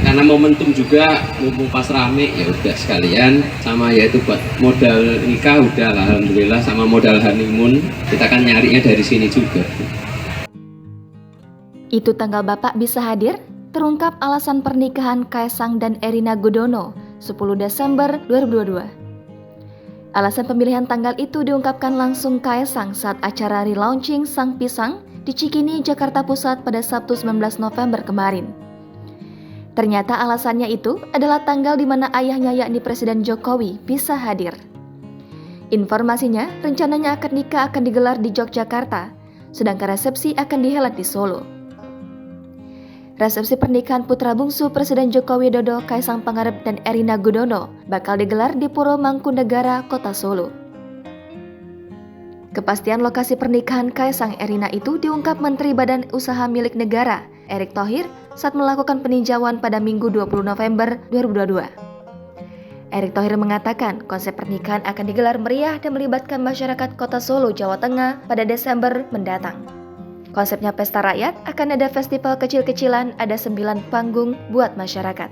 Karena momentum juga mumpung pas rame ya udah sekalian, sama yaitu buat modal nikah udah lah, alhamdulillah, sama modal honeymoon kita kan nyarinya dari sini juga. Itu tanggal Bapak bisa hadir, terungkap alasan pernikahan Kaesang dan Erina Gudono 10 Desember 2022. Alasan pemilihan tanggal itu diungkapkan langsung Kaesang saat acara relaunching Sang Pisang di Cikini, Jakarta Pusat pada Sabtu 19 November kemarin. Ternyata alasannya itu adalah tanggal di mana ayahnya yakni Presiden Jokowi bisa hadir. Informasinya, rencananya akad nikah akan digelar di Yogyakarta, sedangkan resepsi akan dihelat di Solo. Resepsi pernikahan putra bungsu Presiden Joko Widodo, Kaesang Pangarep dan Erina Gudono bakal digelar di Puro Mangkunegara, Kota Solo. Kepastian lokasi pernikahan Kaesang Erina itu diungkap Menteri Badan Usaha Milik Negara, Erick Thohir, saat melakukan peninjauan pada Minggu 20 November 2022. Erick Thohir mengatakan konsep pernikahan akan digelar meriah dan melibatkan masyarakat Kota Solo, Jawa Tengah pada Desember mendatang. Konsepnya pesta rakyat, akan ada festival kecil-kecilan, ada 9 panggung buat masyarakat.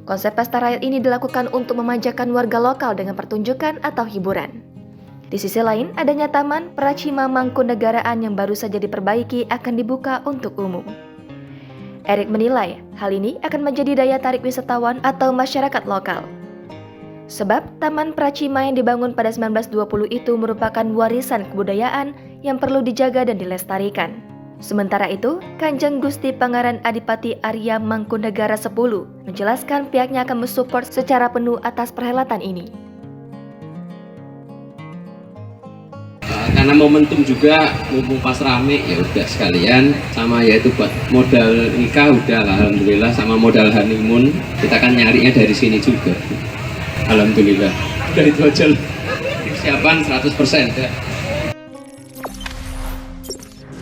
Konsep pesta rakyat ini dilakukan untuk memanjakan warga lokal dengan pertunjukan atau hiburan. Di sisi lain, adanya Taman Pracima Mangkunegaraan yang baru saja diperbaiki akan dibuka untuk umum. Erick menilai hal ini akan menjadi daya tarik wisatawan atau masyarakat lokal. Sebab Taman Pracima yang dibangun pada 1920 itu merupakan warisan kebudayaan yang perlu dijaga dan dilestarikan. Sementara itu, Kanjeng Gusti Pangeran Adipati Arya Mangkunegara X menjelaskan pihaknya akan mensupport secara penuh atas perhelatan ini. Karena momentum juga mumpung pas rame ya udah sekalian, sama yaitu buat modal nikah udah lah, alhamdulillah, sama modal honeymoon kita kan nyarinya dari sini juga, alhamdulillah. Udah itu aja, persiapan 100% ya.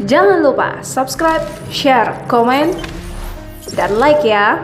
Jangan lupa subscribe, share, komen, dan like ya.